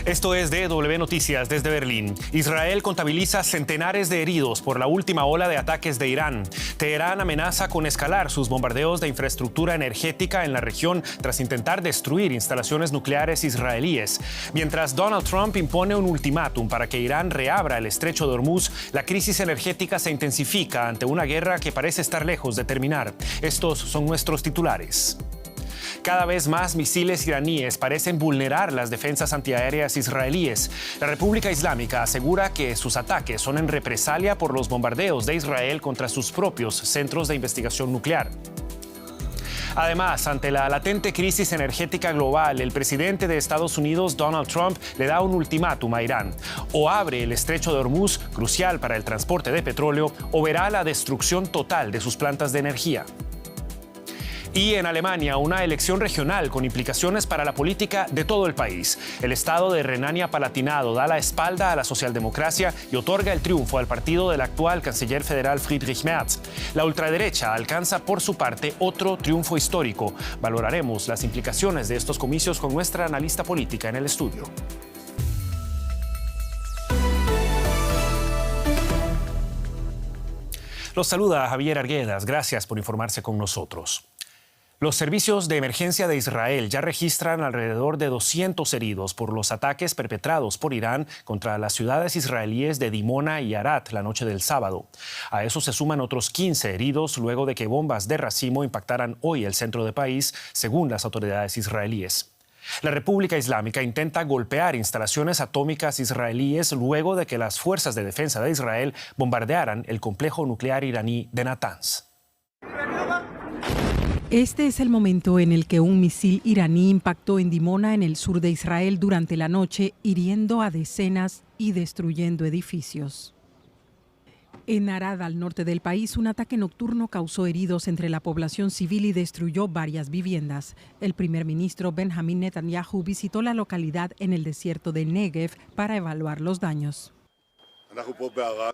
Esto es DW Noticias desde Berlín. Israel contabiliza centenares de heridos por la última ola de ataques de Irán. Teherán amenaza con escalar sus bombardeos de infraestructura energética en la región tras intentar destruir instalaciones nucleares israelíes. Mientras Donald Trump impone un ultimátum para que Irán reabra el estrecho de Hormuz, la crisis energética se intensifica ante una guerra que parece estar lejos de terminar. Estos son nuestros titulares. Cada vez más misiles iraníes parecen vulnerar las defensas antiaéreas israelíes. La República Islámica asegura que sus ataques son en represalia por los bombardeos de Israel contra sus propios centros de investigación nuclear. Además, ante la latente crisis energética global, el presidente de Estados Unidos, Donald Trump, le da un ultimátum a Irán. O abre el estrecho de Hormuz, crucial para el transporte de petróleo, o verá la destrucción total de sus plantas de energía. Y en Alemania, una elección regional con implicaciones para la política de todo el país. El estado de Renania-Palatinado da la espalda a la socialdemocracia y otorga el triunfo al partido del actual canciller federal Friedrich Merz. La ultraderecha alcanza por su parte otro triunfo histórico. Valoraremos las implicaciones de estos comicios con nuestra analista política en el estudio. Los saluda Javier Arguedas. Gracias por informarse con nosotros. Los servicios de emergencia de Israel ya registran alrededor de 200 heridos por los ataques perpetrados por Irán contra las ciudades israelíes de Dimona y Arad la noche del sábado. A eso se suman otros 15 heridos luego de que bombas de racimo impactaran hoy el centro del país, según las autoridades israelíes. La República Islámica intenta golpear instalaciones atómicas israelíes luego de que las fuerzas de defensa de Israel bombardearan el complejo nuclear iraní de Natanz. Este es el momento en el que un misil iraní impactó en Dimona, en el sur de Israel, durante la noche, hiriendo a decenas y destruyendo edificios. En Arad, al norte del país, un ataque nocturno causó heridos entre la población civil y destruyó varias viviendas. El primer ministro Benjamin Netanyahu visitó la localidad en el desierto de Negev para evaluar los daños.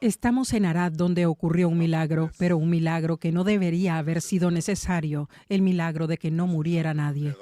Estamos en Arad, donde ocurrió un milagro, pero un milagro que no debería haber sido necesario, el milagro de que no muriera nadie.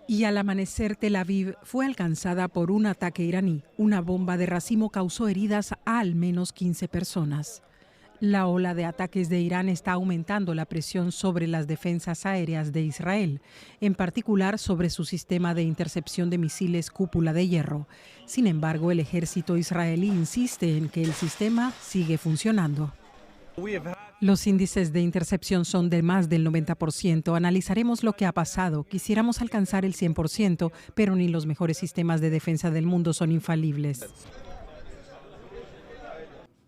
Y al amanecer, Tel Aviv fue alcanzada por un ataque iraní. Una bomba de racimo causó heridas a al menos 15 personas. La ola de ataques de Irán está aumentando la presión sobre las defensas aéreas de Israel, en particular sobre su sistema de intercepción de misiles Cúpula de Hierro. Sin embargo, el ejército israelí insiste en que el sistema sigue funcionando. Los índices de intercepción son de más del 90%. Analizaremos lo que ha pasado. Quisiéramos alcanzar el 100%, pero ni los mejores sistemas de defensa del mundo son infalibles.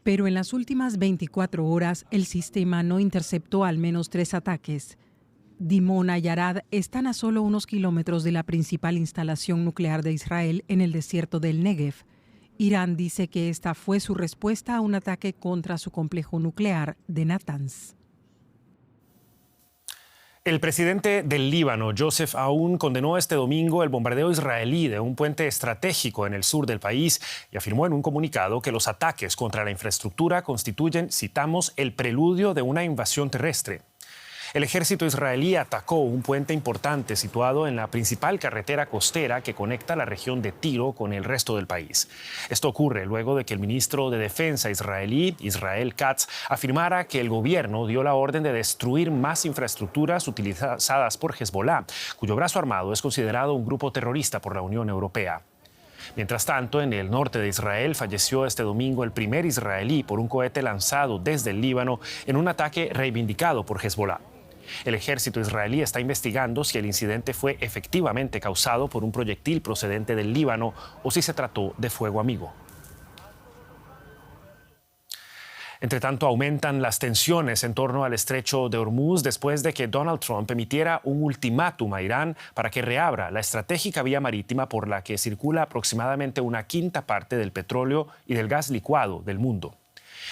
Pero en las últimas 24 horas, el sistema no interceptó al menos 3 ataques. Dimona y Arad están a solo unos kilómetros de la principal instalación nuclear de Israel en el desierto del Negev. Irán dice que esta fue su respuesta a un ataque contra su complejo nuclear de Natanz. El presidente del Líbano, Joseph Aoun, condenó este domingo el bombardeo israelí de un puente estratégico en el sur del país y afirmó en un comunicado que los ataques contra la infraestructura constituyen, citamos, el preludio de una invasión terrestre. El ejército israelí atacó un puente importante situado en la principal carretera costera que conecta la región de Tiro con el resto del país. Esto ocurre luego de que el ministro de Defensa israelí, Israel Katz, afirmara que el gobierno dio la orden de destruir más infraestructuras utilizadas por Hezbollah, cuyo brazo armado es considerado un grupo terrorista por la Unión Europea. Mientras tanto, en el norte de Israel falleció este domingo el primer israelí por un cohete lanzado desde el Líbano en un ataque reivindicado por Hezbollah. El ejército israelí está investigando si el incidente fue efectivamente causado por un proyectil procedente del Líbano o si se trató de fuego amigo. Entre tanto, aumentan las tensiones en torno al estrecho de Hormuz después de que Donald Trump emitiera un ultimátum a Irán para que reabra la estratégica vía marítima por la que circula aproximadamente una quinta parte del petróleo y del gas licuado del mundo.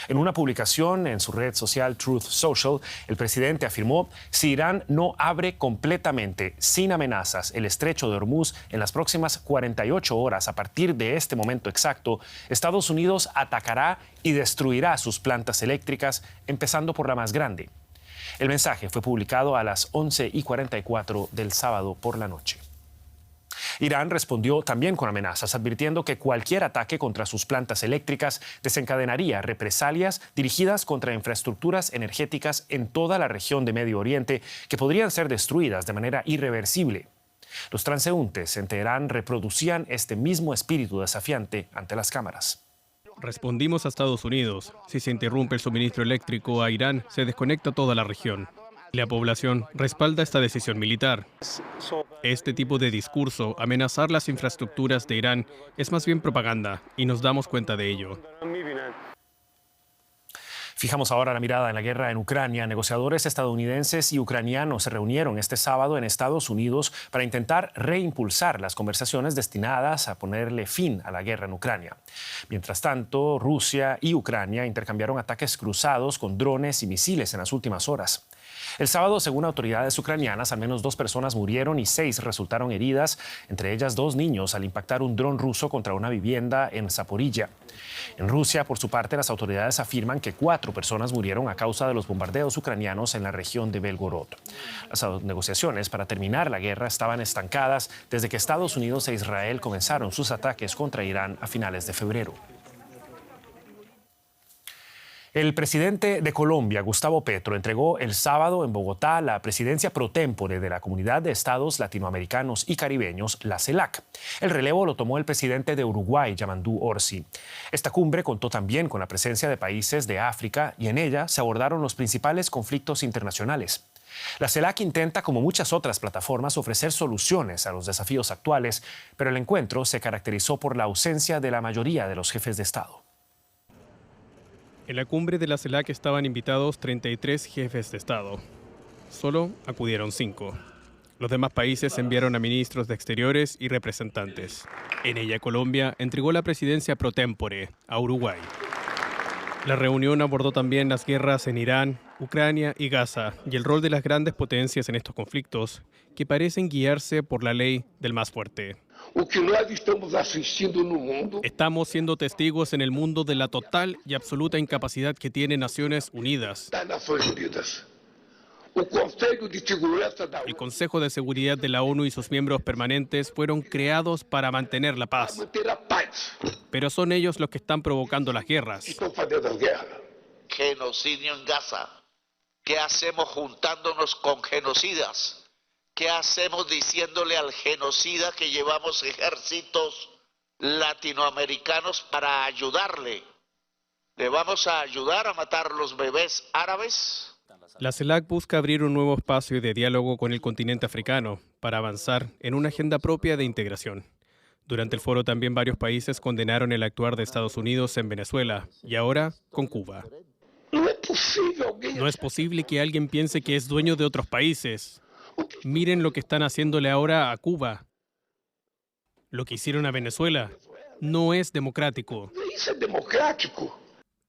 En una publicación en su red social Truth Social, el presidente afirmó: si Irán no abre completamente, sin amenazas, el estrecho de Hormuz en las próximas 48 horas a partir de este momento exacto, Estados Unidos atacará y destruirá sus plantas eléctricas, empezando por la más grande. El mensaje fue publicado a las 11:44 del sábado por la noche. Irán respondió también con amenazas, advirtiendo que cualquier ataque contra sus plantas eléctricas desencadenaría represalias dirigidas contra infraestructuras energéticas en toda la región de Medio Oriente que podrían ser destruidas de manera irreversible. Los transeúntes en Teherán reproducían este mismo espíritu desafiante ante las cámaras. Respondimos a Estados Unidos. Si se interrumpe el suministro eléctrico a Irán, se desconecta toda la región. La población respalda esta decisión militar. Este tipo de discurso, amenazar las infraestructuras de Irán, es más bien propaganda y nos damos cuenta de ello. Fijamos ahora la mirada en la guerra en Ucrania. Negociadores estadounidenses y ucranianos se reunieron este sábado en Estados Unidos para intentar reimpulsar las conversaciones destinadas a ponerle fin a la guerra en Ucrania. Mientras tanto, Rusia y Ucrania intercambiaron ataques cruzados con drones y misiles en las últimas horas. El sábado, según autoridades ucranianas, al menos 2 personas murieron y 6 resultaron heridas, entre ellas 2 niños, al impactar un dron ruso contra una vivienda en Zaporilla. En Rusia, por su parte, las autoridades afirman que 4 personas murieron a causa de los bombardeos ucranianos en la región de Belgorod. Las negociaciones para terminar la guerra estaban estancadas desde que Estados Unidos e Israel comenzaron sus ataques contra Irán a finales de febrero. El presidente de Colombia, Gustavo Petro, entregó el sábado en Bogotá la presidencia pro tempore de la Comunidad de Estados Latinoamericanos y Caribeños, la CELAC. El relevo lo tomó el presidente de Uruguay, Yamandú Orsi. Esta cumbre contó también con la presencia de países de África y en ella se abordaron los principales conflictos internacionales. La CELAC intenta, como muchas otras plataformas, ofrecer soluciones a los desafíos actuales, pero el encuentro se caracterizó por la ausencia de la mayoría de los jefes de Estado. En la cumbre de la CELAC estaban invitados 33 jefes de Estado. Solo acudieron 5. Los demás países enviaron a ministros de Exteriores y representantes. En ella, Colombia entregó la presidencia pro tempore a Uruguay. La reunión abordó también las guerras en Irán, Ucrania y Gaza y el rol de las grandes potencias en estos conflictos, que parecen guiarse por la ley del más fuerte. Estamos siendo testigos en el mundo de la total y absoluta incapacidad que tienen Naciones Unidas. El Consejo de Seguridad de la ONU y sus miembros permanentes fueron creados para mantener la paz. Pero son ellos los que están provocando las guerras. Genocidio en Gaza. ¿Qué hacemos juntándonos con genocidas? ¿Qué hacemos diciéndole al genocida que llevamos ejércitos latinoamericanos para ayudarle? ¿Le vamos a ayudar a matar los bebés árabes? La CELAC busca abrir un nuevo espacio de diálogo con el continente africano para avanzar en una agenda propia de integración. Durante el foro también varios países condenaron el actuar de Estados Unidos en Venezuela y ahora con Cuba. No es posible que alguien piense que es dueño de otros países. Miren lo que están haciéndole ahora a Cuba. Lo que hicieron a Venezuela no es democrático.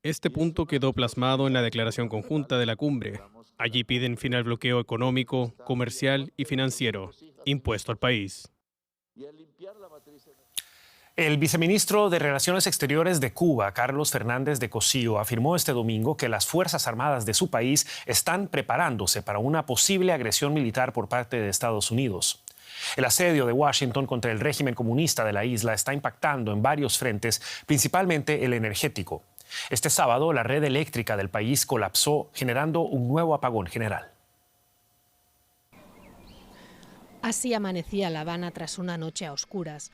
Este punto quedó plasmado en la declaración conjunta de la cumbre. Allí piden fin al bloqueo económico, comercial y financiero impuesto al país. El viceministro de Relaciones Exteriores de Cuba, Carlos Fernández de Cosío, afirmó este domingo que las Fuerzas Armadas de su país están preparándose para una posible agresión militar por parte de Estados Unidos. El asedio de Washington contra el régimen comunista de la isla está impactando en varios frentes, principalmente el energético. Este sábado, la red eléctrica del país colapsó, generando un nuevo apagón general. Así amanecía La Habana tras una noche a oscuras.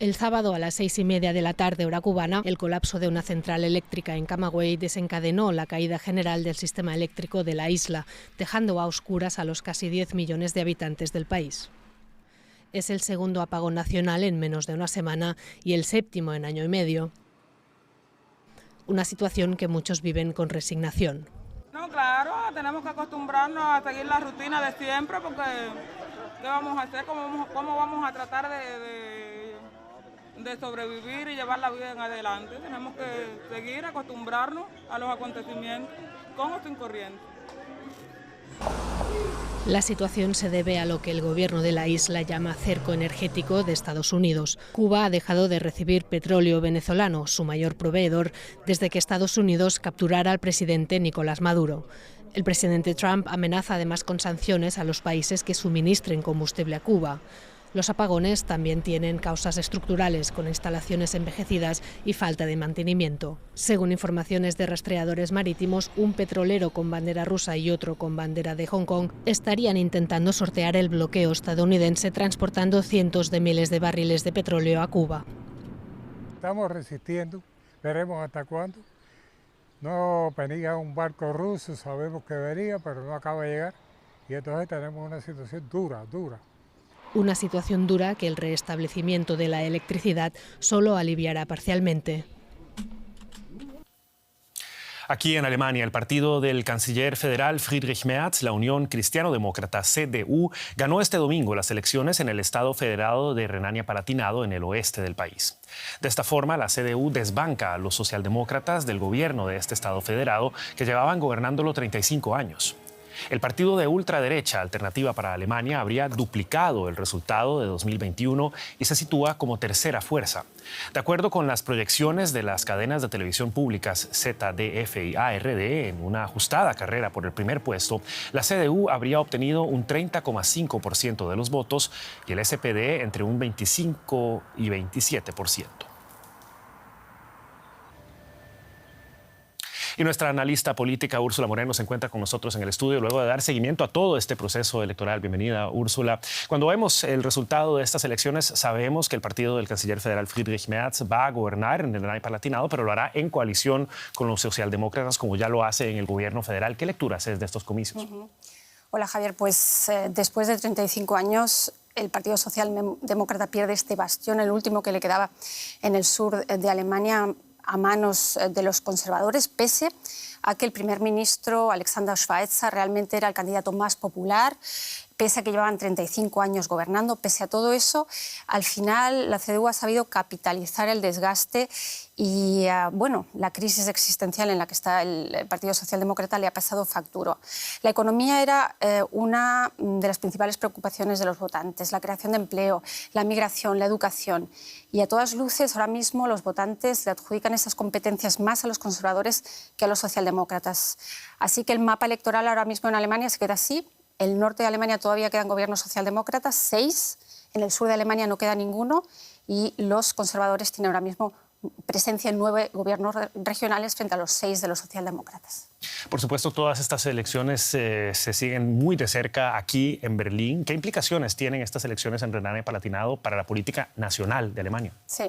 El sábado a las 6:30 de la tarde, hora cubana, el colapso de una central eléctrica en Camagüey desencadenó la caída general del sistema eléctrico de la isla, dejando a oscuras a los casi 10 millones de habitantes del país. Es el segundo apagón nacional en menos de una semana y el 7º en año y medio. Una situación que muchos viven con resignación. No, claro, tenemos que acostumbrarnos a seguir la rutina de siempre porque ¿qué vamos a hacer? ¿Cómo vamos a tratar de sobrevivir y llevar la vida en adelante? Tenemos que seguir, acostumbrarnos a los acontecimientos con o sin corriente. La situación se debe a lo que el gobierno de la isla llama cerco energético de Estados Unidos. Cuba ha dejado de recibir petróleo venezolano, su mayor proveedor, desde que Estados Unidos capturara al presidente Nicolás Maduro. El presidente Trump amenaza además con sanciones a los países que suministren combustible a Cuba. Los apagones también tienen causas estructurales, con instalaciones envejecidas y falta de mantenimiento. Según informaciones de rastreadores marítimos, un petrolero con bandera rusa y otro con bandera de Hong Kong estarían intentando sortear el bloqueo estadounidense, transportando cientos de miles de barriles de petróleo a Cuba. Estamos resistiendo, veremos hasta cuándo. No venía un barco ruso, sabemos que venía, pero no acaba de llegar. Y entonces tenemos una situación dura. Una situación dura que el restablecimiento de la electricidad solo aliviará parcialmente. Aquí en Alemania, el partido del canciller federal Friedrich Merz, la Unión Cristiano-Demócrata CDU, ganó este domingo las elecciones en el estado federado de Renania-Palatinado, en el oeste del país. De esta forma, la CDU desbanca a los socialdemócratas del gobierno de este estado federado, que llevaban gobernándolo 35 años. El partido de ultraderecha Alternativa para Alemania habría duplicado el resultado de 2021 y se sitúa como tercera fuerza. De acuerdo con las proyecciones de las cadenas de televisión públicas ZDF y ARD, en una ajustada carrera por el primer puesto, la CDU habría obtenido un 30,5% de los votos y el SPD entre un 25 y 27%. Y nuestra analista política, Úrsula Moreno, se encuentra con nosotros en el estudio luego de dar seguimiento a todo este proceso electoral. Bienvenida, Úrsula. Cuando vemos el resultado de estas elecciones, sabemos que el partido del canciller federal Friedrich Merz va a gobernar en el Renania-Palatinado, pero lo hará en coalición con los socialdemócratas, como ya lo hace en el gobierno federal. ¿Qué lectura haces de estos comicios? Hola, Javier. Pues después de 35 años, el Partido Socialdemócrata pierde este bastión, el último que le quedaba en el sur de Alemania, a manos de los conservadores, pese a que el primer ministro Alexander Schweitzer realmente era el candidato más popular, pese a que llevaban 35 años gobernando. Pese a todo eso, al final la CDU ha sabido capitalizar el desgaste y la crisis existencial en la que está el Partido Socialdemócrata le ha pasado factura. La economía era una de las principales preocupaciones de los votantes, la creación de empleo, la migración, la educación. Y a todas luces, ahora mismo los votantes le adjudican esas competencias más a los conservadores que a los socialdemócratas. Así que el mapa electoral ahora mismo en Alemania se queda así. El norte de Alemania todavía quedan gobiernos socialdemócratas, 6. En el sur de Alemania no queda ninguno y los conservadores tienen ahora mismo presencia en 9 gobiernos regionales frente a los 6 de los socialdemócratas. Por supuesto, todas estas elecciones se siguen muy de cerca aquí en Berlín. ¿Qué implicaciones tienen estas elecciones en Renania-Palatinado para la política nacional de Alemania? Sí,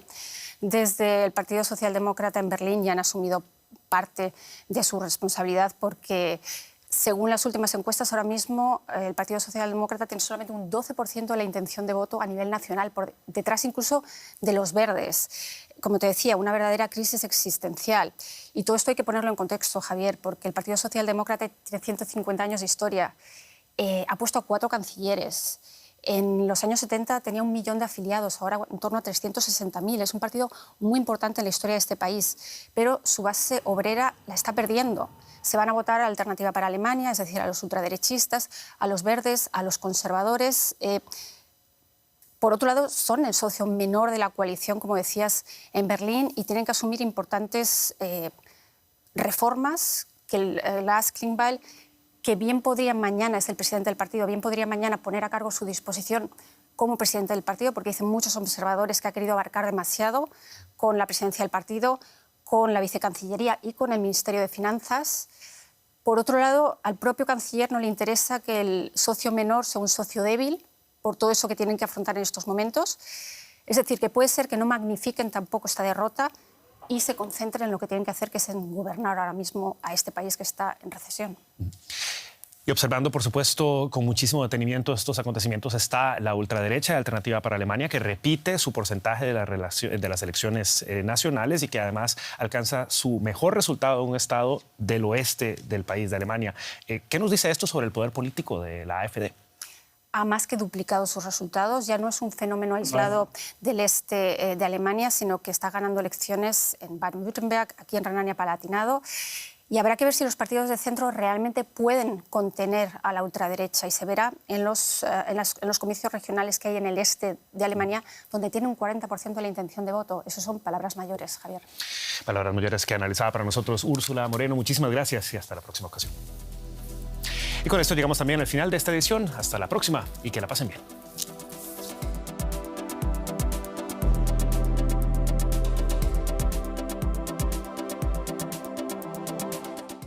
desde el Partido Socialdemócrata en Berlín ya han asumido parte de su responsabilidad porque, según las últimas encuestas, ahora mismo el Partido Socialdemócrata tiene solamente un 12% de la intención de voto a nivel nacional, por detrás incluso de los verdes. Como te decía, una verdadera crisis existencial. Y todo esto hay que ponerlo en contexto, Javier, porque el Partido Socialdemócrata tiene 150 años de historia. Ha puesto a 4 cancilleres. En los años 70 tenía 1 millón de afiliados, ahora en torno a 360.000. Es un partido muy importante en la historia de este país, pero su base obrera la está perdiendo. Se van a votar a la Alternativa para Alemania, es decir, a los ultraderechistas, a los verdes, a los conservadores. Por otro lado, son el socio menor de la coalición, como decías, en Berlín, y tienen que asumir importantes reformas que Lars Klingbeil, que bien podría mañana, es el presidente del partido, bien podría mañana poner a cargo su disposición como presidente del partido, porque dicen muchos observadores que ha querido abarcar demasiado con la presidencia del partido, con la vicecancillería y con el Ministerio de Finanzas. Por otro lado, al propio canciller no le interesa que el socio menor sea un socio débil por todo eso que tienen que afrontar en estos momentos. Es decir, que puede ser que no magnifiquen tampoco esta derrota y se concentren en lo que tienen que hacer, que es en gobernar ahora mismo a este país que está en recesión. Y observando, por supuesto, con muchísimo detenimiento estos acontecimientos, está la ultraderecha de Alternativa para Alemania, que repite su porcentaje de las elecciones nacionales y que además alcanza su mejor resultado en un estado del oeste del país, de Alemania. ¿Qué nos dice esto sobre el poder político de la AfD? Ha más que duplicado sus resultados. Ya no es un fenómeno aislado del este de Alemania, sino que está ganando elecciones en Baden-Württemberg, aquí en Renania-Palatinado. Y habrá que ver si los partidos de centro realmente pueden contener a la ultraderecha, y se verá en los comicios regionales que hay en el este de Alemania, donde tiene un 40% de la intención de voto. Eso son palabras mayores, Javier. Palabras mayores que analizaba para nosotros Úrsula Moreno. Muchísimas gracias y hasta la próxima ocasión. Y con esto llegamos también al final de esta edición. Hasta la próxima y que la pasen bien.